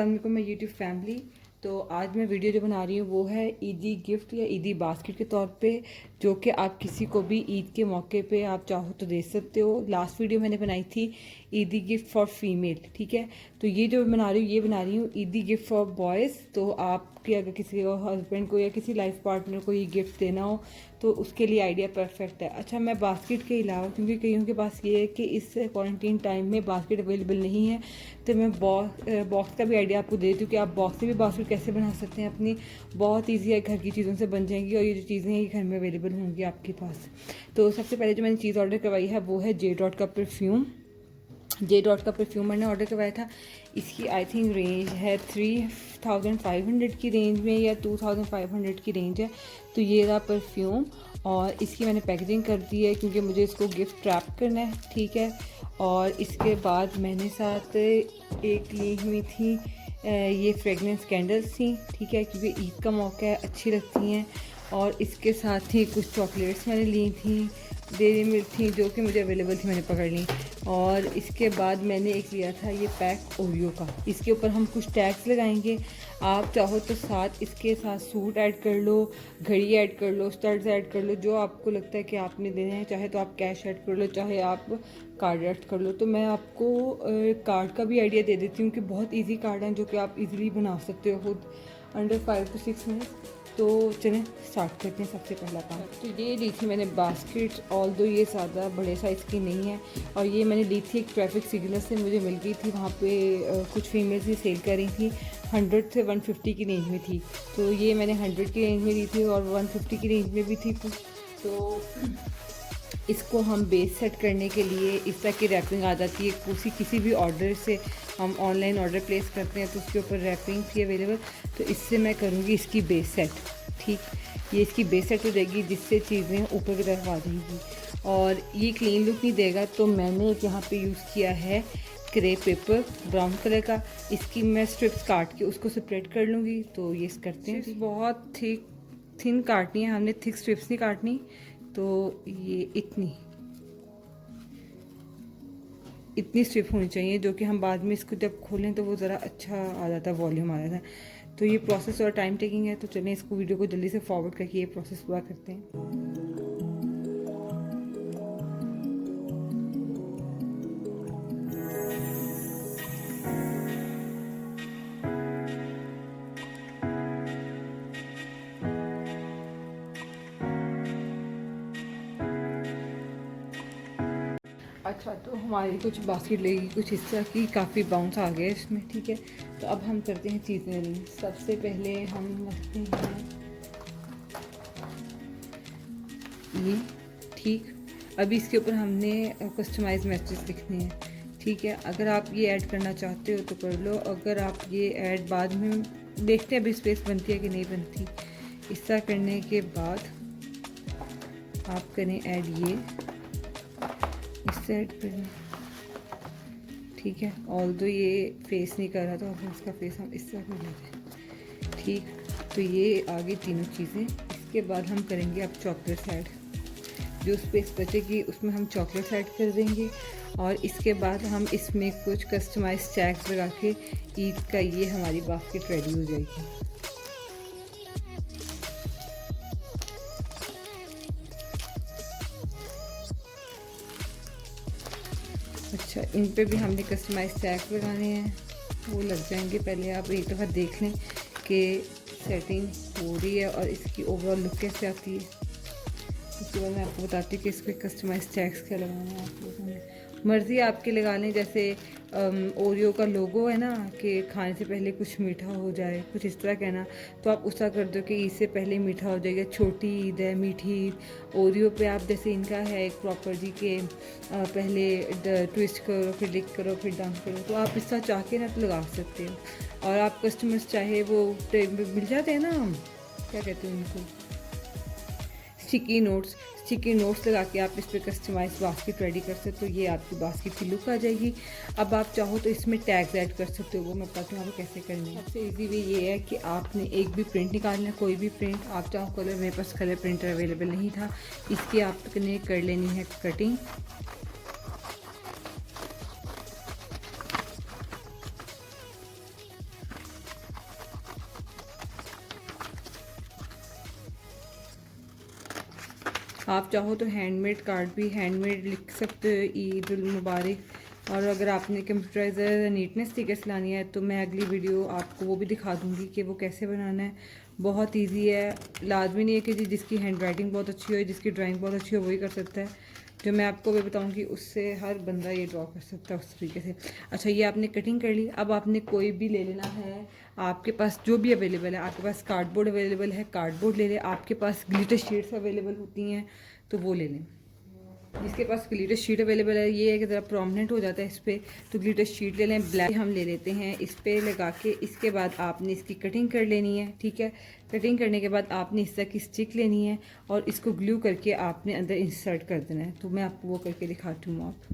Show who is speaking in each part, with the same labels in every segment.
Speaker 1: अस्सलाम वालेकुम मैं यूट्यूब फैमिली। तो आज मैं वीडियो जो बना रही हूँ वो है ईदी गिफ्ट या ईदी बास्केट के तौर पे, जो कि आप किसी को भी ईद के मौके पे आप चाहो तो दे सकते हो। लास्ट वीडियो मैंने बनाई थी ईदी गिफ्ट फॉर फीमेल, ठीक है। तो ये जो बना रही हूँ ये बना रही हूँ ईदी गिफ्ट फॉर बॉयज़। तो आपके अगर किसी को हस्बैंड को या किसी लाइफ पार्टनर को ये गिफ्ट देना हो तो उसके लिए आइडिया परफेक्ट है। अच्छा, मैं बास्केट के अलावा, क्योंकि कईयों के पास ये है कि इस क्वारंटीन टाइम में बास्केट अवेलेबल नहीं है, तो मैं बॉक्स का भी आइडिया आपको दे दूँ कि आप बॉक्स से भी बास्केट कैसे बना सकते हैं अपनी। बहुत ईजी है, घर की चीज़ों से बन जाएंगी और ये जो चीज़ें हैं ये घर में अवेलेबल होंगी आपके पास। तो सबसे पहले जो मैंने चीज़ ऑर्डर करवाई है वो है जे डॉट का परफ्यूम। जे डॉट का परफ्यूम मैंने ऑर्डर करवाया था। इसकी आई थिंक रेंज है 3500 की रेंज में या 2500 की रेंज है। तो ये रहा परफ्यूम और इसकी मैंने पैकेजिंग कर दी है क्योंकि मुझे इसको गिफ्ट रैप करना है, ठीक है। और इसके बाद मैंने साथ एक ली हुई थी ये फ्रेगनेंस कैंडल्स थी, ठीक है, क्योंकि ईद का मौका है, अच्छी लगती हैं। और इसके साथ ही कुछ चॉकलेट्स मैंने ली थी, डेयरी मिल्क थी जो कि मुझे अवेलेबल थी, मैंने पकड़ ली। और इसके बाद मैंने एक लिया था ये पैक ओरियो का। इसके ऊपर हम कुछ टैग्स लगाएंगे। आप चाहो तो साथ इसके साथ सूट ऐड कर लो, घड़ी ऐड कर लो, स्टड्स ऐड कर लो, जो आपको लगता है कि आपने देने हैं। चाहे तो आप कैश ऐड कर लो, चाहे आप कार्ड ऐड कर लो। तो मैं आपको कार्ड का भी आइडिया दे देती हूँ कि बहुत ईजी कार्ड हैं जो कि आप इजीली बना सकते हो खुद, अंडर 5 to 6 मिनट्स। तो चलें स्टार्ट करते हैं। सबसे पहला काम तो ये ली थी मैंने बास्केट, ऑल दो ये ज़्यादा बड़े साइज़ की नहीं है। और ये मैंने ली थी एक ट्रैफिक सिग्नल से, मुझे मिल गई थी वहाँ पे। कुछ फीमेल्स ही सेल कर रही थी, 100 से 150 की रेंज में थी। तो ये मैंने 100 की रेंज में ली थी और 150 की रेंज में भी थी। तो इसको हम बेस सेट करने के लिए इस तरह की रैपिंग आ जाती है। किसी भी ऑर्डर से हम ऑनलाइन ऑर्डर प्लेस करते हैं तो उसके ऊपर रैपिंग थी अवेलेबल। तो इससे मैं करूँगी इसकी बेस सेट, ठीक। ये इसकी बेस सेट हो जाएगी जिससे चीज़ें ऊपर की तरफ आ जाएंगी और ये क्लीन लुक नहीं देगा। तो मैंने यहाँ पे यूज़ किया है क्रे पेपर ब्राउन कलर का। इसकी मैं स्ट्रिप्स काट के उसको सेपरेट कर लूँगी। तो ये करते हैं, बहुत थिन काटनी है, हमने थिक स्ट्रिप्स नहीं काटनी। तो ये इतनी स्ट्रिप होनी चाहिए जो कि हम बाद में इसको जब खोलें तो वो ज़रा अच्छा आ जाता है, वॉल्यूम आ जाता है। तो ये प्रोसेस और टाइम टेकिंग है। तो चलें इसको वीडियो को जल्दी से फॉरवर्ड करके ये प्रोसेस पूरा करते हैं। अच्छा, तो हमारी कुछ बास्केट लेगी कुछ इस तरह की, काफ़ी बाउंस आ गए इसमें, ठीक है। तो अब हम करते हैं चीज़ें अरेंज। सबसे पहले हम रखते हैं ये, ठीक। अभी इसके ऊपर हमने कस्टमाइज मैसेज लिखने हैं, ठीक है। अगर आप ये ऐड करना चाहते हो तो कर लो, अगर आप ये ऐड बाद में देखते हैं अभी स्पेस बनती है कि नहीं बनती। इस तरह करने के बाद आप करें ऐड ये, इससे ऐड करें, ठीक है। ऑल दो ये फेस नहीं कर रहा तो अब इसका फेस हम इस तरह कर लेते हैं, ठीक। तो ये आगे तीनों चीज़ें। इसके बाद हम करेंगे अब चॉकलेट्स ऐड। जो स्पेस बचेगी उसमें हम चॉकलेट्स ऐड कर देंगे और इसके बाद हम इसमें कुछ कस्टमाइज टैग्स लगा के ईद का ये हमारी बास्केट रेडी हो जाएगी। अच्छा, इन पे भी हमने कस्टमाइज टैग लगाने हैं, वो लग जाएंगे। पहले आप एक दफ़ा देख लें कि सेटिंग हो रही है और इसकी ओवरऑल लुक कैसे आती है। उसके बाद मैं आपको बताती हूँ कि इस पर कस्टमाइज टैग्स क्या लगाना है। आप लोगों ने मर्ज़ी आपके लगा लें, जैसे ओरियो का लोगो है ना कि खाने से पहले कुछ मीठा हो जाए, कुछ इस तरह कहना। तो आप उस तरह कर दो कि ईद से पहले मीठा हो जाएगा, छोटी ईद है, मीठी ईद। ओरियो पे आप जैसे इनका है एक प्रॉपर्टी के पहले ट्विस्ट करो, फिर लिक करो, फिर डंप करो। तो आप इस तरह चाह के ना तो लगा सकते हो। और आप कस्टमर्स चाहे वो मिल जाते हैं ना, क्या कहते हैं उनको, स्टिकी नोट्स लगा के आप इस पर कस्टमाइज बास्केट रेडी कर सकते हो। ये आपकी बास्केट की लुक आ जाएगी। अब आप चाहो तो इसमें टैग्स ऐड कर सकते हो, वो मैं बताती हूँ आपको कैसे करनी है। सबसे इजी वे ये है कि आपने एक भी प्रिंट निकालना है, कोई भी प्रिंट आप चाहो कलर। मेरे पास कलर प्रिंटर अवेलेबल नहीं था, इसकी आपने कर लेनी है कटिंग। आप चाहो तो हैंडमेड कार्ड भी हैंडमेड लिख सकते हो, ईद उल मुबारक। और अगर आपने कंप्यूटराइजर नीटनेस स्टिकर्स लानी है तो मैं अगली वीडियो आपको वो भी दिखा दूँगी कि वो कैसे बनाना है। बहुत ईजी है, लाजमी नहीं है कि जिसकी हैंड राइटिंग बहुत अच्छी हो, जिसकी ड्राइंग बहुत अच्छी हो वही कर सकता है। जो मैं आपको भी बताऊंगी उससे हर बंदा ये ड्रॉ कर सकता है उस तरीके से। अच्छा, ये आपने कटिंग कर ली। अब आपने कोई भी ले लेना है, आपके पास जो भी अवेलेबल है। आपके पास कार्डबोर्ड अवेलेबल है, कार्डबोर्ड ले लें। आपके पास ग्लिटर शीट्स अवेलेबल होती हैं तो वो ले लें। जिसके पास ग्लिटर शीट अवेलेबल है, ये है कि ज़रा प्रोमिनेंट हो जाता है इस पर, तो ग्लिटर शीट ले लें। ब्लैक हम ले लेते हैं, इस पर लगा के इसके बाद आपने इसकी कटिंग कर लेनी है। ठीक है, कटिंग करने के बाद आपने इस तरह की स्टिक लेनी है और इसको ग्लू करके आपने अंदर इंसर्ट कर देना है। तो मैं आपको वो करके दिखाती हूँ। आप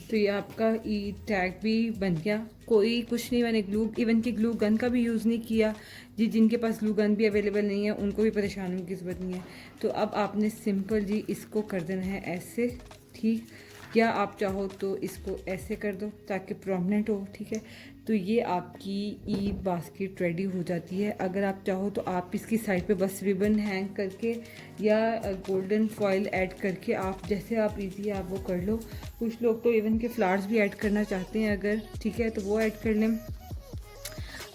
Speaker 1: तो ये आपका ई टैग भी बन गया। कोई कुछ नहीं, मैंने इवन की ग्लू गन का भी यूज़ नहीं किया। जिनके पास ग्लू गन भी अवेलेबल नहीं है उनको भी परेशान होने की ज़रूरत नहीं है। तो अब आपने सिंपल जी इसको कर देना है ऐसे, ठीक। या आप चाहो तो इसको ऐसे कर दो ताकि प्रोमिनेंट हो। ठीक है, तो ये आपकी ईद बास्केट रेडी हो जाती है। अगर आप चाहो तो आप इसकी साइड पे बस रिबन हैंग करके या गोल्डन फॉइल ऐड करके आप जैसे आप इजी आप वो कर लो। कुछ लोग तो इवन के फ्लावर्स भी ऐड करना चाहते हैं अगर, ठीक है, तो वो ऐड कर लें।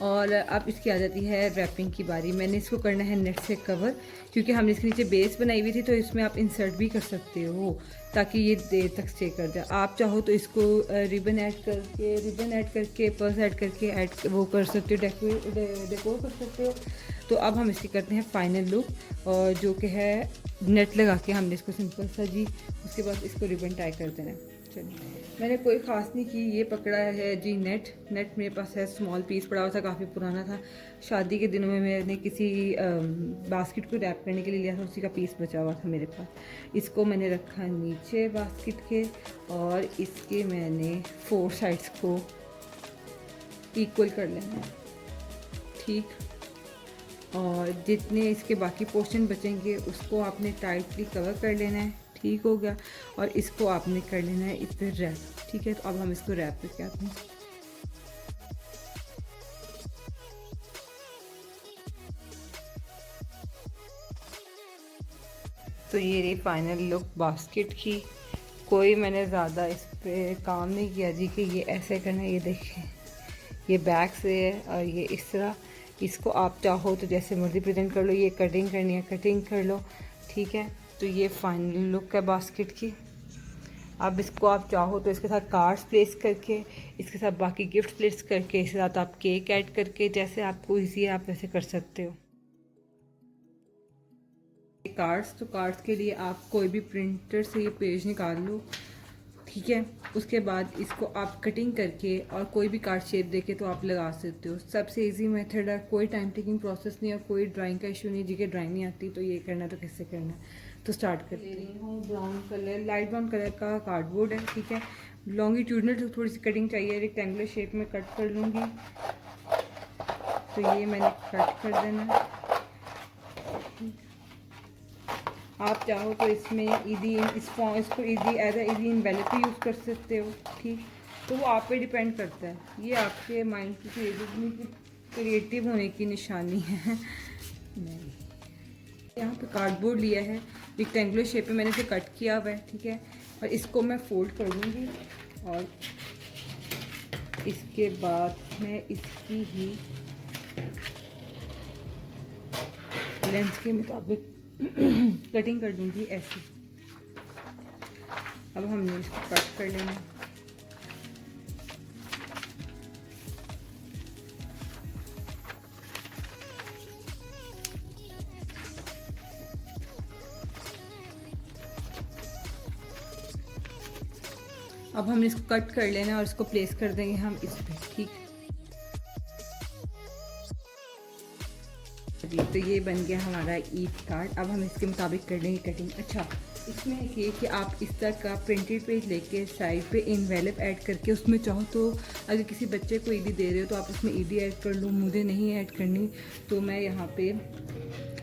Speaker 1: और अब इसकी आ जाती है रैपिंग की बारी। मैंने इसको करना है नेट से कवर, क्योंकि हमने इसके नीचे बेस बनाई हुई थी तो इसमें आप इंसर्ट भी कर सकते हो ताकि ये देर तक स्टे कर जाए। आप चाहो तो इसको रिबन ऐड करके पर्स ऐड करके वो कर सकते हो, डेकोर कर सकते हो। तो अब हम इसकी करते हैं फाइनल लुक, और जो कि है नेट लगा के हमने इसको सिंपल सा जी, उसके बाद इसको रिबन टाई कर देना है। चलिए, मैंने कोई ख़ास नहीं की, ये पकड़ा है जी नेट मेरे पास है, स्मॉल पीस पड़ा हुआ था, काफ़ी पुराना था। शादी के दिनों में मैंने किसी बास्केट को रैप करने के लिए लिया था, उसी का पीस बचा हुआ था मेरे पास। इसको मैंने रखा नीचे बास्केट के, और इसके मैंने 4 साइड्स को इक्वल कर लेना है, ठीक। और जितने इसके बाकी पोर्शन बचेंगे उसको आपने टाइटली कवर कर लेना है, ठीक हो गया। और इसको आपने कर लेना है इस पर रैप, ठीक है। तो अब हम इसको रैप करके आते हैं। तो ये रही फाइनल लुक बास्केट की। कोई मैंने ज़्यादा इस पे काम नहीं किया जी कि ये ऐसे करना है। ये देखें, ये बैक से है और ये इस तरह। इसको आप चाहो तो जैसे मर्जी प्रेजेंट कर लो, ये कटिंग करनी है कटिंग कर लो, ठीक है। तो ये फाइनल लुक है बास्केट की। अब इसको आप चाहो तो इसके साथ कार्ड्स प्लेस करके, इसके साथ बाकी गिफ्ट प्लेस करके, इसके साथ आप केक ऐड करके, जैसे आपको इजी है आप वैसे कर सकते हो। कार्ड्स, तो कार्ड्स के लिए आप कोई भी प्रिंटर से ये पेज निकाल लो, ठीक है। उसके बाद इसको आप कटिंग करके और कोई भी कार्ड शेप देके तो आप लगा सकते हो। सबसे इजी मेथड है, कोई टाइम टेकिंग प्रोसेस नहीं है, कोई ड्राइंग का इशू नहीं। जिसके ड्राइंग नहीं आती तो ये करना तो कैसे करना है। तो स्टार्ट कर ले रही हूँ। Brown colour, light brown colour का कार्डबोर्ड है, ठीक है। लॉन्गिट्यूडनल थोड़ी सी कटिंग चाहिए, रेक्टेंगुलर शेप में कट कर लूँगी। तो ये मैंने कट कर देना है। आप चाहो तो इसमें इसको ईदी एज ए ईदी इन्वेलप भी यूज़ कर सकते हो, ठीक। तो वो आप पे डिपेंड करता है, ये आपके माइंड की क्रिएटिव होने की निशानी है। नहीं, यहाँ पे कार्डबोर्ड लिया है, रेक्टेंगुलर शेप में मैंने इसे कट किया हुआ है, ठीक है। और इसको मैं फोल्ड कर लूँगी और इसके बाद मैं इसकी ही लेंथ के मुताबिक कटिंग कर दूँगी ऐसे। अब हमने इसको कट कर लेना। अब हमने इसको कट कर लेना और इसको प्लेस कर देंगे हम इस पे, ठीक। तो ये बन गया हमारा ईद कार्ड। अब हम इसके मुताबिक कर लेंगे कटिंग। अच्छा, इसमें ये कि आप इस तरह का प्रिंटेड पेज लेके साइड पे इन्वेलप ऐड करके उसमें चाहो तो अगर किसी बच्चे को ईदी दे रहे हो तो आप उसमें ईदी ऐड कर लो। मुझे नहीं ऐड करनी तो मैं यहाँ पे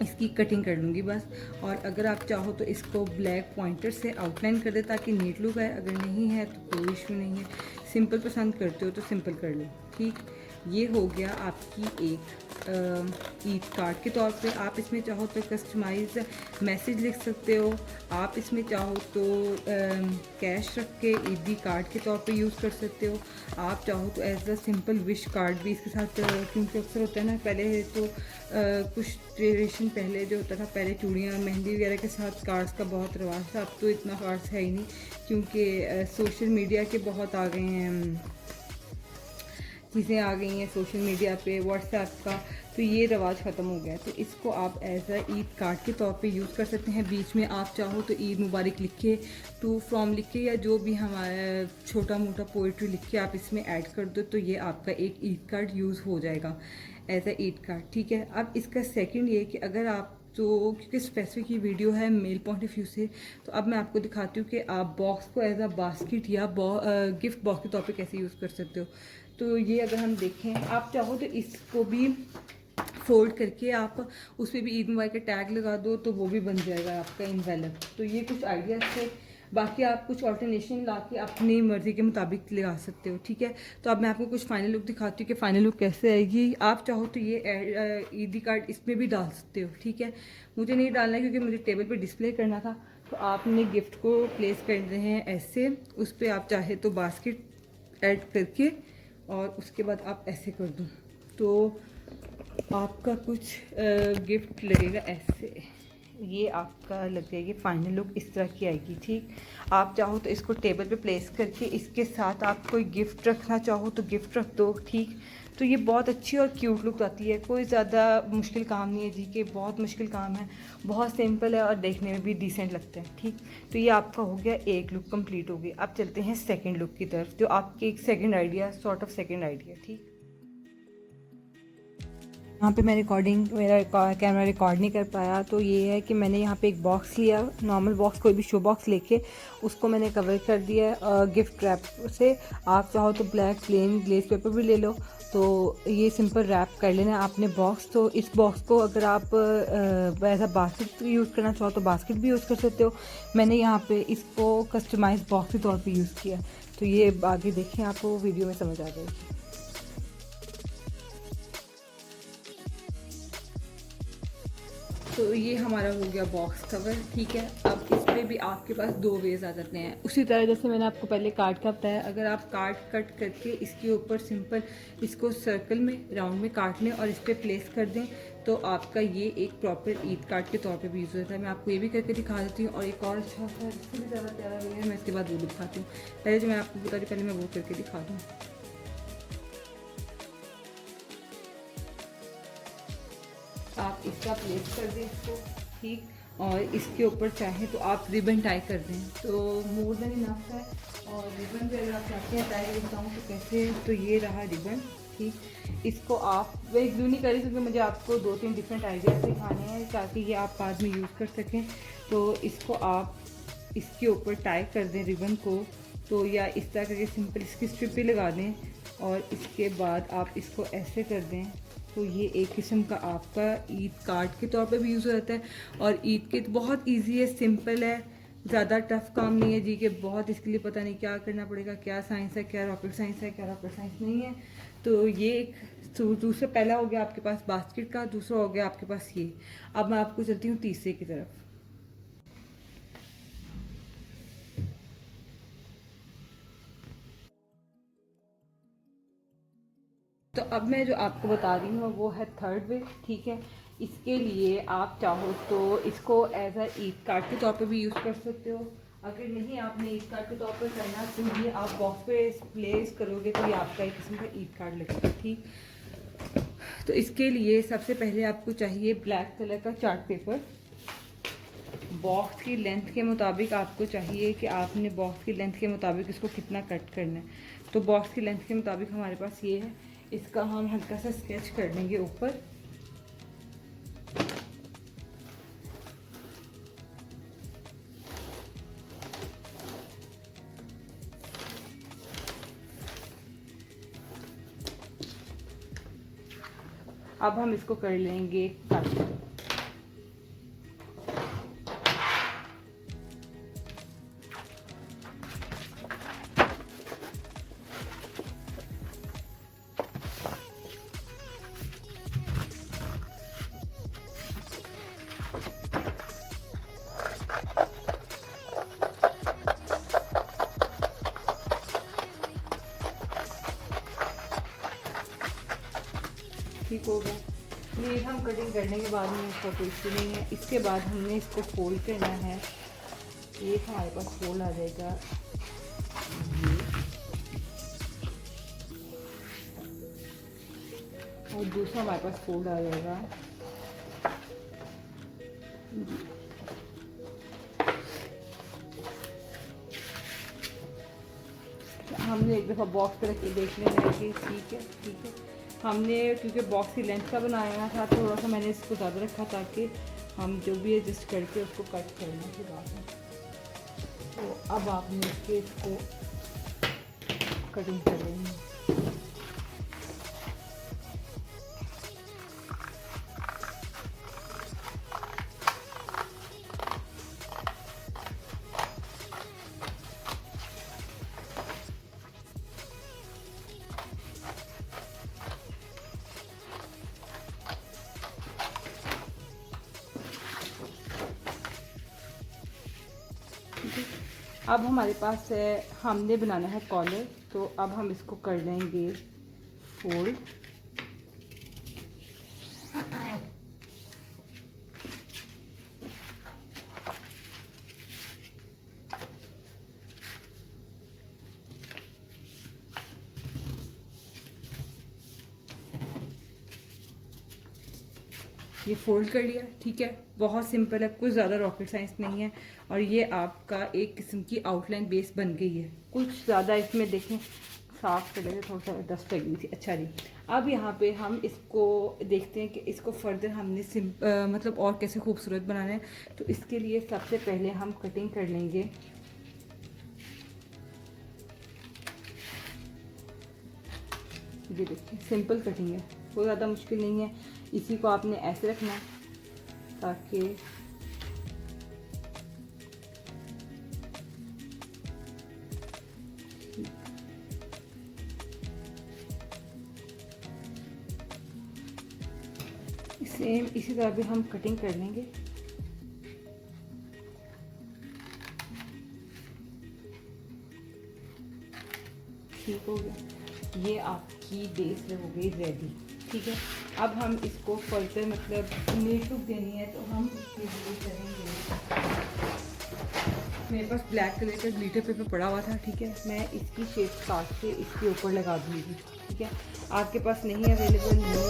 Speaker 1: इसकी कटिंग कर लूँगी बस। और अगर आप चाहो तो इसको ब्लैक पॉइंटर से आउटलाइन कर दे ताकि नीट लुक आए। अगर नहीं है तो कोई इशू नहीं है, सिंपल पसंद करते हो तो सिंपल कर लो, ठीक। ये हो गया आपकी एक ईद कार्ड के तौर पे। आप इसमें चाहो तो कस्टमाइज मैसेज लिख सकते हो, आप इसमें चाहो तो कैश रख के ईदी कार्ड के तौर पे यूज़ कर सकते हो, आप चाहो तो as a simple wish card भी इसके साथ, क्योंकि अक्सर होता है ना, पहले तो कुछ जनरेशन पहले जो होता था, पहले चूड़ियाँ मेहंदी वगैरह के साथ कार्ड्स का बहुत रिवाज था। अब तो इतना कार्ड्स है ही नहीं, क्योंकि सोशल मीडिया के बहुत आ गए हैं, चीज़ें आ गई हैं सोशल मीडिया पे, व्हाट्सएप का, तो ये रवाज ख़त्म हो गया है। तो इसको आप एज अ ईद कार्ड के तौर पे यूज़ कर सकते हैं। बीच में आप चाहो तो ईद मुबारक लिख के, टू फ्रॉम लिख के, या जो भी हमारा छोटा मोटा पोइट्री लिख के आप इसमें ऐड कर दो, तो ये आपका एक ईद कार्ड यूज़ हो जाएगा एज अ ईद कार्ड, ठीक है। अब इसका सेकेंड ये कि अगर आप तो, क्योंकि स्पेसिफिक ये वीडियो है मेल पॉइंट ऑफ व्यू से, तो अब मैं आपको दिखाती हूँ कि आप बॉक्स को एज अ बास्केट या गिफ्ट बॉक्स के तौर पे कैसे यूज़ कर सकते हो। तो ये अगर हम देखें, आप चाहो तो इसको भी फोल्ड करके आप उस पर भी ईद मुबारक का टैग लगा दो, तो वो भी बन जाएगा आपका इनवेलप। तो ये कुछ आइडियाज़ थे, बाकी आप कुछ ऑल्टरनेशन ला के अपनी मर्ज़ी के मुताबिक लगा सकते हो, ठीक है। तो अब मैं आपको कुछ फाइनल लुक दिखाती हूँ कि फ़ाइनल लुक कैसे आएगी। आप चाहो तो ये ईदी कार्ड इसमें भी डाल सकते हो, ठीक है। मुझे नहीं डालना है क्योंकि मुझे टेबल पर डिस्प्ले करना था। तो आपने गिफ्ट को प्लेस कर रहे हैं ऐसे, उस पर आप चाहे तो बास्केट ऐड करके, और उसके बाद आप ऐसे कर दूँ तो आपका कुछ गिफ्ट लगेगा ऐसे। ये आपका लग जाएगी फाइनल लुक इस तरह की आएगी, ठीक। आप चाहो तो इसको टेबल पे प्लेस करके इसके साथ आप कोई गिफ्ट रखना चाहो तो गिफ्ट रख दो, ठीक। तो ये बहुत अच्छी और क्यूट लुक आती है, कोई ज़्यादा मुश्किल काम नहीं है जी कि बहुत मुश्किल काम है, बहुत सिंपल है और देखने में भी डिसेंट लगता है, ठीक। तो ये आपका हो गया एक लुक कंप्लीट हो गई। अब चलते हैं सेकंड लुक की तरफ, जो आपके एक second idea, sort of second idea, ठीक। यहाँ पे मैं रिकॉर्डिंग, मेरा कैमरा रिकॉर्ड नहीं कर पाया, तो ये है कि मैंने यहाँ पे एक बॉक्स लिया, नॉर्मल बॉक्स, कोई भी शो बॉक्स लेके उसको मैंने कवर कर दिया गिफ्ट रैप से। आप चाहो तो ब्लैक प्लेन ग्लेज पेपर भी ले लो, तो ये सिंपल रैप कर लेना आपने बॉक्स। तो इस बॉक्स को अगर आप एज अ बास्केट यूज़ करना चाहो तो बास्केट भी यूज़ कर सकते हो। मैंने यहाँ पे इसको कस्टमाइज बॉक्स के तौर पे यूज़ किया, तो ये आगे देखें, आपको वीडियो में समझ आ जाएगी। तो ये हमारा हो गया बॉक्स कवर, ठीक है। अब इस पर भी आपके पास दो वेज आ जाते हैं, उसी तरह जैसे मैंने आपको पहले कार्ड का बताया। अगर आप कार्ड कट करके इसके ऊपर सिंपल इसको सर्कल में, राउंड में काट लें और इस पर प्लेस कर दें, तो आपका ये एक प्रॉपर ईद कार्ड के तौर पे भी यूज़ होता है। मैं आपको ये भी करके दिखा देती हूँ, और एक और अच्छा सा इससे भी ज़्यादा प्यारा है, मैं इसके बाद वो दिखाती हूँ। पहले जो मैं आपको बता रही, पहले मैं वो करके दिखा दूँ। आप इसका प्लेस कर दें इसको, ठीक। और इसके ऊपर चाहे तो आप रिबन टाई कर दें, तो मोर देन इनफ है। और रिबन भी अगर आप चाहते हैं टाई करता हूँ तो कैसे, तो ये रहा रिबन, ठीक। इसको आप, मैं एक नहीं करी क्योंकि मुझे आपको 2-3 डिफरेंट आइडियाज़ दिखाने हैं ताकि ये आप बाद में यूज़ कर सकें। तो इसको आप इसके ऊपर टाई कर दें रिबन को, तो या इस तरह करके सिंपल इसकी स्ट्रिप भी लगा दें, और इसके बाद आप इसको ऐसे कर दें, तो ये एक किस्म का आपका ईद कार्ड के तौर पे भी यूज़ हो जाता है। और ईद के तो बहुत इजी है, सिंपल है, ज़्यादा टफ काम नहीं है जी कि बहुत इसके लिए पता नहीं क्या करना पड़ेगा, क्या साइंस है, क्या रॉकेट साइंस है, क्या रॉकेट साइंस नहीं है। तो ये एक, तो दूसरा पहला हो गया आपके पास बास्केट का, दूसरा हो गया आपके पास ये। अब मैं आपको चलती हूँ तीसरे की तरफ। तो अब मैं जो आपको बता रही हूँ वो है थर्ड वे, ठीक है। इसके लिए आप चाहो तो इसको एज अ ईद कार्ड के तौर पे भी यूज़ कर सकते हो। अगर नहीं आपने ईद कार्ड के तौर पर करना, तो ये आप बॉक्स पे प्लेस करोगे तो ये आपका एक किस्म का ईद कार्ड लगेगा, ठीक। तो इसके लिए सबसे पहले आपको चाहिए ब्लैक कलर का चार्ट पेपर। बॉक्स की लेंथ के मुताबिक आपको चाहिए कि आपने बॉक्स की लेंथ के मुताबिक इसको कितना कट करना है। तो बॉक्स की लेंथ के मुताबिक हमारे पास ये है, इसका हम हल्का सा स्केच कर लेंगे ऊपर। अब हम इसको कर लेंगे कट। हो गया। नीट हम कटिंग करने के बाद में इसका कोई इशू नहीं है। इसके बाद हमने इसको फोल्ड करना है। एक हमारे पास फोल्ड आ जाएगा ये, और दूसरा हमारे पास फोल्ड आ जाएगा ये। हमने एक दफ़ा बॉक्स पे रख के देख लेना है कि ठीक है। हमने क्योंकि बॉक्स की लेंथ का बनाया था, थोड़ा सा मैंने इसको ज़्यादा रखा ताकि हम जो भी एडजस्ट करके उसको कट करने की बात है। तो अब आपने इसको कटिंग कर लेंगे। अब हमारे पास है, हमने बनाना है कॉलर, तो अब हम इसको कर लेंगे फोल्ड। ये फोल्ड कर लिया, ठीक है। बहुत सिंपल है, कुछ ज़्यादा रॉकेट साइंस नहीं है। और ये आपका एक किस्म की आउटलाइन बेस बन गई है। कुछ ज़्यादा इसमें देखें साफ कर लेते, थोड़ा सा डस्ट लगी हुई थी। अच्छा जी, अब यहाँ पे हम इसको देखते हैं कि इसको फर्दर हमने मतलब और कैसे खूबसूरत बनाना है। तो इसके लिए सबसे पहले हम कटिंग कर लेंगे ये। देखिए सिंपल कटिंग है, कोई ज़्यादा मुश्किल नहीं है। इसी को आपने ऐसे रखना है ताकि सेम इसी तरह भी हम कटिंग कर लेंगे। ठीक हो गया, ये आपकी बेस हो गई रेडी, ठीक है। अब हम इसको फर्दर मतलब नीट लुक देनी है, तो हम करेंगे। मेरे पास ब्लैक कलर का ग्लिटर पेपर पड़ा हुआ था, ठीक है। मैं इसकी शेप काट के इसके ऊपर लगा दूँगी, ठीक है। आपके पास नहीं अवेलेबल, नो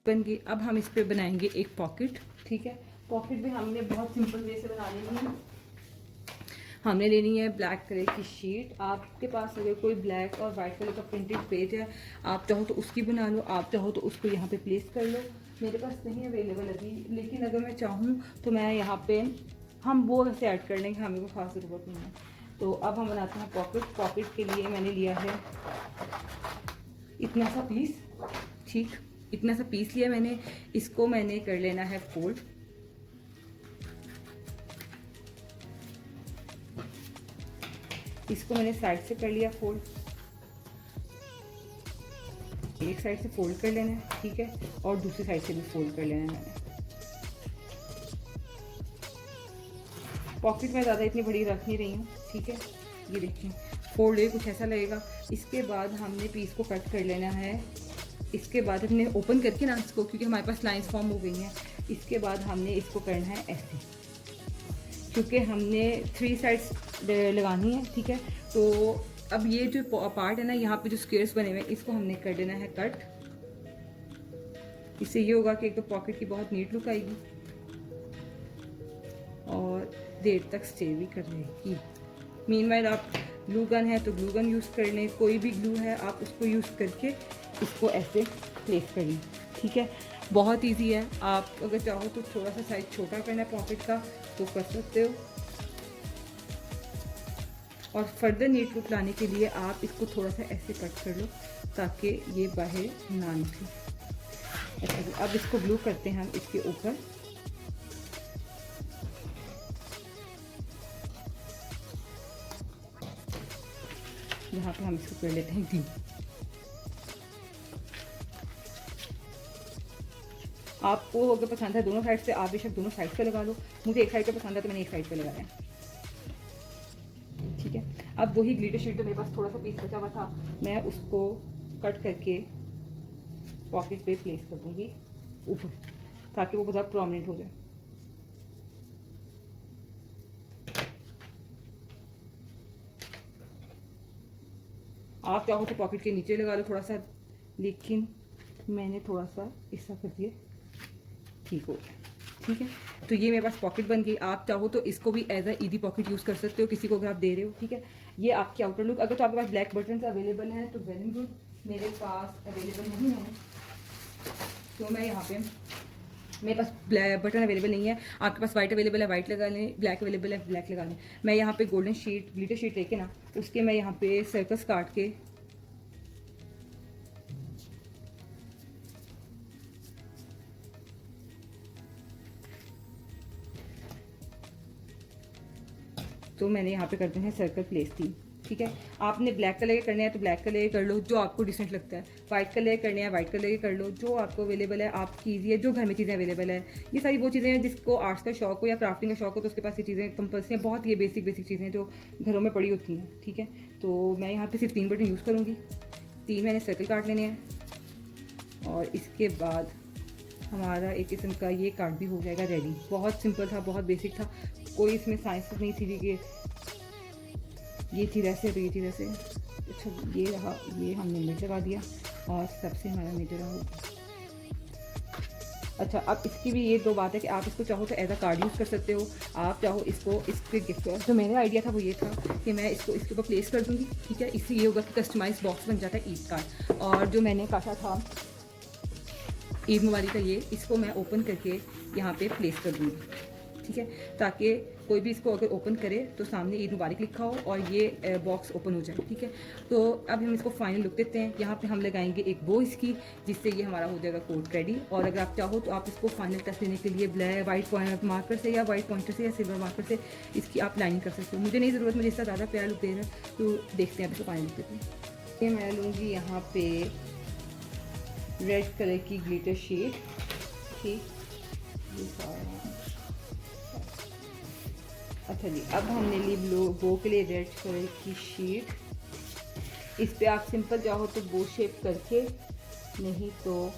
Speaker 1: बन गई। अब हम इस पे बनाएंगे एक पॉकेट, ठीक है। पॉकेट भी हमने बहुत सिंपल वे से बना लेनी है। हमने लेनी है ब्लैक कलर की शीट। आपके पास अगर कोई ब्लैक और वाइट कलर का प्रिंटेड पेज है, आप चाहो तो उसकी बना लो, आप चाहो तो उसको यहाँ पे प्लेस कर लो। मेरे पास नहीं अवेलेबल अभी, लेकिन अगर मैं चाहूँ तो मैं यहाँ पे हम वो वैसे ऐड कर लेंगे, हमें को खास ज़रूरत नहीं है। तो अब हम बनाते हैं पॉकेट। पॉकेट के लिए मैंने लिया है इतना सा पीस, ठीक, इतना सा पीस लिया मैंने। इसको मैंने कर लेना है फोल्ड। इसको मैंने साइड से कर लिया फोल्ड, एक साइड से फोल्ड कर लेना है, ठीक है, और दूसरी साइड से भी फोल्ड कर लेना है मैंने। पॉकेट में ज़्यादा इतनी बड़ी रख नहीं रही हूँ, ठीक है। ये देखिए फोल्ड है, कुछ ऐसा लगेगा। इसके बाद हमने पीस को कट कर लेना है। इसके बाद हमने ओपन करके ना इसको, क्योंकि हमारे पास लाइंस फॉर्म हो गई हैं, इसके बाद हमने इसको करना है ऐसे, क्योंकि हमने 3 साइड्स लगानी है, ठीक है। तो अब ये जो पार्ट है ना, यहाँ पे जो स्क्वेयर्स बने हुए हैं, इसको हमने कर देना है कट। इससे ये होगा कि एक तो पॉकेट की बहुत नीट लुक आएगी और देर तक स्टे भी कर रहेगी। मीनवाइल आप ग्लू गन है तो ग्लू गन यूज़ कर लें, कोई भी ग्लू है आप उसको यूज़ करके इसको ऐसे प्लेस कर लें, ठीक है। बहुत इजी है। आप अगर चाहो तो थोड़ा सा साइज छोटा करना है पॉकेट का तो कर सकते हो, और फर्दर नीट लुक लाने के लिए आप इसको थोड़ा सा ऐसे कट कर लो ताकि ये बाहर ना निकले। अच्छा, अब इसको ग्लू करते हैं हम इसके ऊपर। यहाँ पे हम इसको कर लेते हैं ग्लू। आपको अगर पसंद है दोनों साइड से, आप बेशक दोनों साइड से लगा लो। मुझे एक साइड पे पसंद है तो मैंने एक साइड पे लगाया, ठीक है। अब वही ग्लिटर शीट जो मेरे पास थोड़ा सा पीस बचा हुआ था, मैं उसको कट करके पॉकेट पे प्लेस कर दूंगी ऊपर, ताकि वो बहुत प्रोमिनेंट हो जाए। आप चाहो तो पॉकेट के नीचे लगा लो थोड़ा सा, लेकिन मैंने थोड़ा सा ऐसा कर दिया, ठीक हो गया, ठीक है। तो ये मेरे पास पॉकेट बन गई। आप चाहो तो इसको भी एज अ ईदी पॉकेट यूज़ कर सकते हो, किसी को अगर आप दे रहे हो, ठीक है। ये आपकी आउटर लुक। अगर तो आपके पास ब्लैक बटन अवेलेबल हैं तो वेरी गुड, मेरे पास अवेलेबल नहीं है, तो मैं यहाँ पे, मेरे पास ब्लैक बटन अवेलेबल नहीं है। आपके पास वाइट अवेलेबल है, वाइट लगा लें, ब्लैक अवेलेबल है, ब्लैक लगा लें। मैं यहाँ पे गोल्डन शीट, ग्लिटर शीट लेके ना, उसके मैं यहाँ पे सर्कल्स काट के तो मैंने यहाँ पे कर दें हैं सर्कल प्लेस 3, ठीक है। आपने ब्लैक कलर के करने हैं तो ब्लैक कलर के कर लो, जो आपको डिसेंट लगता है। वाइट कलर के करने हैं वाइट कलर के कर लो, जो आपको अवेलेबल है आप कीजिए, जो घर में चीज़ें अवेलेबल है। ये सारी वो चीज़ें हैं जिसको आर्ट्स का शौक हो या क्राफ्टिंग का शौक हो तो उसके पास ये चीज़ें कंपल्सरी हैं। बहुत ये बेसिक बेसिक चीज़ें जो घरों में पड़ी होती हैं, ठीक है। तो मैं यहाँ पर सिर्फ 3 बटन यूज़ करूँगी। 3 मैंने सर्कल काट लेने हैं और इसके बाद हमारा एक किस्म का ये कार्ड भी हो जाएगा रेडी। बहुत सिंपल था, बहुत बेसिक था, कोई इसमें साइंस नहीं थी कि ये चीज़ ऐसे तो ये चीज़ ऐसे। अच्छा, ये रहा, ये हमने मिड लगा दिया और सबसे हमारा मिड रहा। अच्छा, अब इसकी भी ये 2 बात है कि आप इसको चाहो तो एज अ कार्ड यूज़ कर सकते हो, आप चाहो इसको इसके गिफ्ट। तो मेरा आइडिया था वो ये था कि मैं इसको इसके ऊपर प्लेस कर दूँगी, ठीक है। इससे ये होगा कि कस्टमाइज बॉक्स बन जाता है ईद कार्ड। और जो मैंने काटा था ईद मुबारक का, ये इसको मैं ओपन करके यहाँ पे प्लेस कर दूँगी, ठीक है, ताकि कोई भी इसको अगर ओपन करे तो सामने ईद मुबारक लिखा हो और ये बॉक्स ओपन हो जाए, ठीक है। तो अब हम इसको फाइनल लुक देते हैं। यहाँ पे हम लगाएंगे एक बो इसकी, जिससे ये हमारा हो जाएगा कोट रेडी। और अगर आप चाहो तो आप इसको फाइनल टच देने के लिए ब्लैक वाइट मार्कर से या वाइट पॉइंटर से या सिल्वर मार्कर से इसकी आप लाइनिंग कर सकते हो। मुझे नहीं ज़रूरत, मुझे इसका ज़्यादा प्यारा लुक दे रहा है, तो देखते हैं आप इसको फाइनल लुक देते हैं। ये मैं लूँगी यहाँ पे रेड कलर की ग्लिटर शीट, ठीक। ये सारा, अच्छा जी, अब हमने ली बो के लिए रेड कलर की शीट। इस पे आप सिंपल चाहो तो बो शेप करके, नहीं तो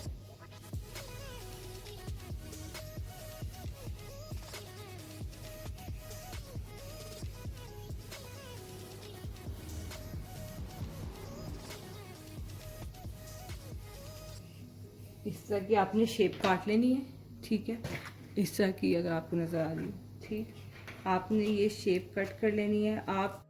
Speaker 1: इस तरह की आपने शेप काट लेनी है, ठीक है। इस तरह की अगर आपको नज़र आ रही है, ठीक, आपने ये शेप कट कर लेनी है। आप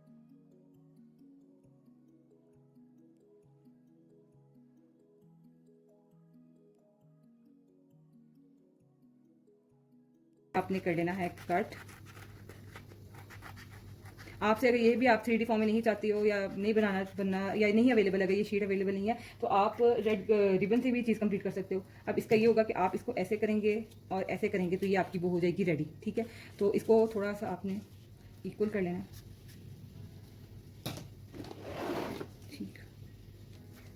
Speaker 1: आपने कर लेना है कट। आपसे अगर ये भी आप 3D फॉर्म में नहीं चाहती हो या नहीं बनना या नहीं अवेलेबल, अगर ये शीट अवेलेबल नहीं है तो आप रेड रिबन से भी चीज़ कंप्लीट कर सकते हो। अब इसका ये होगा कि आप इसको ऐसे करेंगे और ऐसे करेंगे तो ये आपकी वो हो जाएगी रेडी। ठीक है, तो इसको थोड़ा सा आपने इक्वल कर लेना है। ठीक,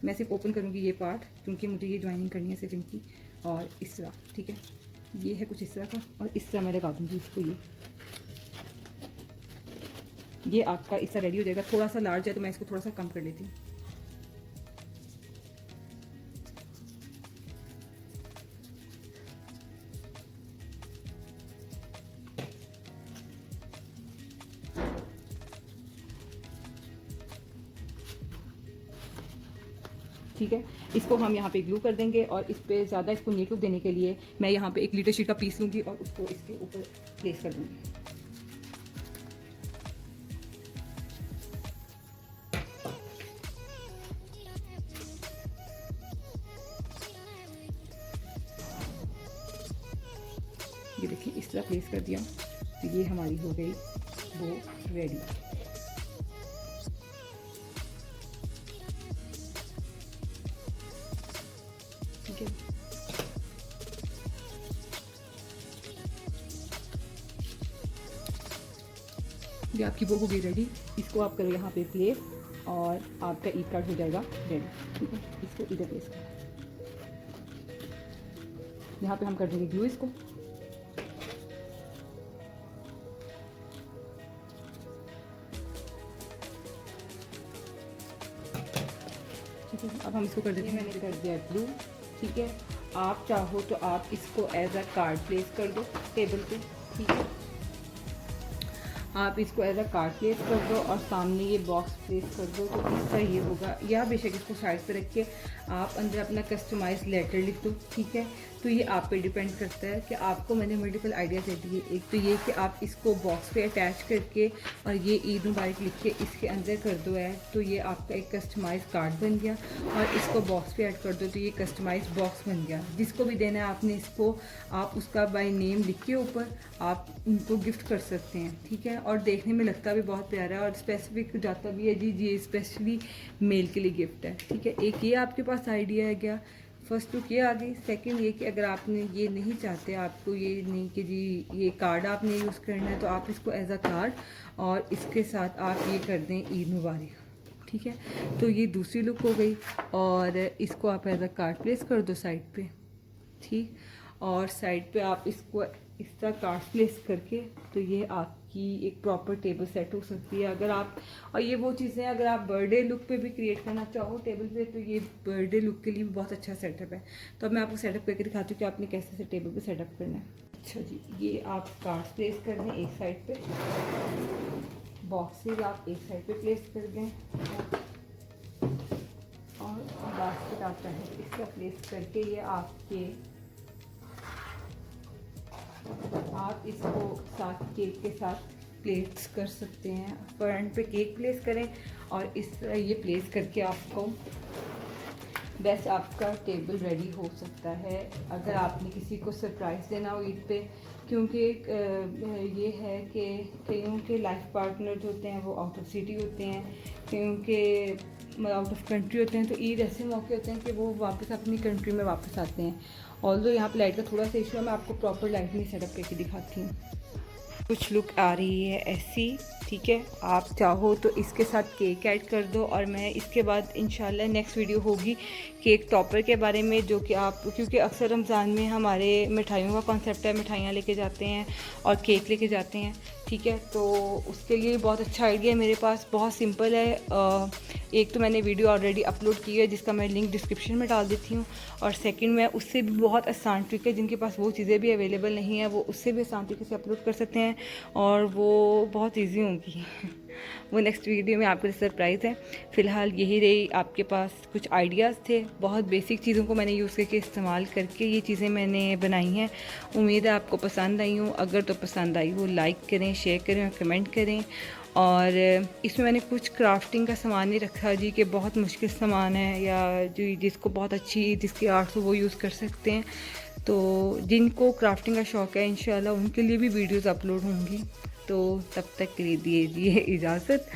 Speaker 1: मैं सिर्फ ओपन करूँगी ये पार्ट क्योंकि मुझे ये ज्वाइनिंग करनी है सिर्फ इनकी, और इस तरह। ठीक है, ये है कुछ इस तरह का और इस तरह मैं लगा दूँगी इसको। ये आपका इसका रेडी हो जाएगा। थोड़ा सा लार्ज है तो मैं इसको थोड़ा सा कम कर लेती हूँ। ठीक है, इसको हम यहाँ पे ग्लू कर देंगे और इस पे ज़्यादा इसको नीट लुक देने के लिए मैं यहाँ पे 1 लीटर शीट का पीस लूँगी और उसको इसके ऊपर प्लेस कर दूँगी। ये देखिए इस तरह प्लेस कर दिया तो ये हमारी हो गई वो रेडी। ठीक है, ये आपकी वो हो गई रेडी। इसको आप करो यहाँ पे प्लेस और आपका ई कार्ड हो जाएगा रेडी। ठीक है, इसको इधर प्लेस करो। यहाँ पे हम कर देंगे ग्लू इसको। ठीक है, अब हम इसको कर देते हैं। मैंने कर दिया ब्लू। ठीक है, आप चाहो तो आप इसको एज अ कार्ड प्लेस कर दो टेबल पे। ठीक है, आप इसको एज अ कार्ड प्लेस कर दो और सामने ये बॉक्स प्लेस कर दो तो इसका ये होगा। या बेशक इसको साइड पे रख के आप अंदर अपना कस्टमाइज लेटर लिख दो। ठीक है, तो ये आप पे डिपेंड करता है कि आपको मैंने मल्टीपल आइडिया दे दिए। एक तो ये कि आप इसको बॉक्स पे अटैच करके और ये ईद मुबारक लिख के इसके अंदर कर दो ऐड, तो ये आपका एक कस्टमाइज कार्ड बन गया। और इसको बॉक्स पे ऐड कर दो तो ये कस्टमाइज बॉक्स बन गया। जिसको भी देना है आपने इसको आप उसका बाय नेम लिख के ऊपर आप उनको गिफ्ट कर सकते हैं। ठीक है, और देखने में लगता भी बहुत प्यारा है और स्पेसिफिक जाता भी है जी ये स्पेशली मेल के लिए गिफ्ट है। ठीक है, एक ये आपके पास आइडिया है क्या, फर्स्ट लुक ये आ गई। सेकंड ये कि अगर आपने ये नहीं चाहते, आपको ये नहीं कि जी ये कार्ड आपने यूज़ करना है, तो आप इसको एज अ कार्ड और इसके साथ आप ये कर दें ईद मुबारक। ठीक है, तो ये दूसरी लुक हो गई और इसको आप एज अ कार्ड प्लेस कर दो साइड पे। ठीक, और साइड पे आप इसको इस तरह कार्ड प्लेस करके तो ये आपकी एक प्रॉपर टेबल सेट हो सकती है। अगर आप, और ये वो चीज़ें अगर आप बर्थडे लुक पे भी क्रिएट करना चाहो टेबल पे तो ये बर्थडे लुक के लिए भी बहुत अच्छा सेटअप है। तो अब मैं आपको सेटअप करके दिखाती हूँ कि आपने कैसे से टेबल पे सेटअप करना है। अच्छा जी, ये आप कार्ड प्लेस कर दें एक साइड पे, बॉक्सेज आप एक साइड पे प्लेस कर दें और बास्केट आता है इसका प्लेस करके ये आपके आप इसको साथ केक के साथ प्लेस कर सकते हैं। फ्रंट पे केक प्लेस करें और इस तरह ये प्लेस करके आपको बस आपका टेबल रेडी हो सकता है। अगर आपने किसी को सरप्राइज़ देना हो ईद पे, क्योंकि ये है कि कईयों के लाइफ पार्टनर जो होते हैं वो आउट ऑफ सिटी होते हैं, कईयों के आउट ऑफ कंट्री होते हैं, तो ईद ऐसे मौके होते हैं कि वो वापस अपनी कंट्री में वापस आते हैं। ऑल्दो यहाँ पे लाइट का थोड़ा सा इशू है, मैं आपको प्रॉपर लाइटिंग सेटअप करके दिखाती हूँ। कुछ लुक आ रही है ऐसी। ठीक है, आप चाहो तो इसके साथ केक ऐड कर दो और मैं इसके बाद इंशाल्लाह नेक्स्ट वीडियो होगी केक टॉपर के बारे में, जो कि आप, क्योंकि अक्सर रमज़ान में हमारे मिठाइयों का कॉन्सेप्ट है, मिठाइयाँ लेके जाते हैं और केक लेके जाते हैं। ठीक है, तो उसके लिए बहुत अच्छा आइडिया है मेरे पास, बहुत सिंपल है। एक तो मैंने वीडियो ऑलरेडी अपलोड की है जिसका मैं लिंक डिस्क्रिप्शन में डाल देती हूँ, और सेकंड में उससे भी बहुत आसान ट्रिक है, जिनके पास वो चीज़ें भी अवेलेबल नहीं है वो उससे भी आसान तरीके से अपलोड कर सकते हैं और वो बहुत ईजी होंगी। वो नेक्स्ट वीडियो में आपके सरप्राइज़ है। फ़िलहाल यही रही, आपके पास कुछ आइडियाज़ थे, बहुत बेसिक चीज़ों को मैंने यूज़ करके इस्तेमाल करके ये चीज़ें मैंने बनाई हैं। उम्मीद है आपको पसंद आई हूँ। अगर तो पसंद आई हो लाइक करें, शेयर करें और कमेंट करें। और इसमें मैंने कुछ क्राफ्टिंग का सामान नहीं रखा जी कि बहुत मुश्किल सामान है या जो जिसको बहुत अच्छी जिसकी आर्ट हो वो यूज़ कर सकते हैं। तो जिनको क्राफ्टिंग का शौक़ है इंशाल्लाह उनके लिए भी वीडियोस अपलोड होंगी। तो तब तक के लिए दीजिए इजाज़त,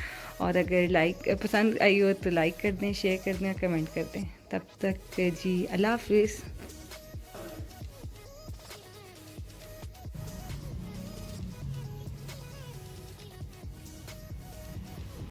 Speaker 1: और अगर लाइक पसंद आई हो तो लाइक कर दें, शेयर कर दें, कमेंट कर दें। तब तक जी अल्लाह हाफिज़।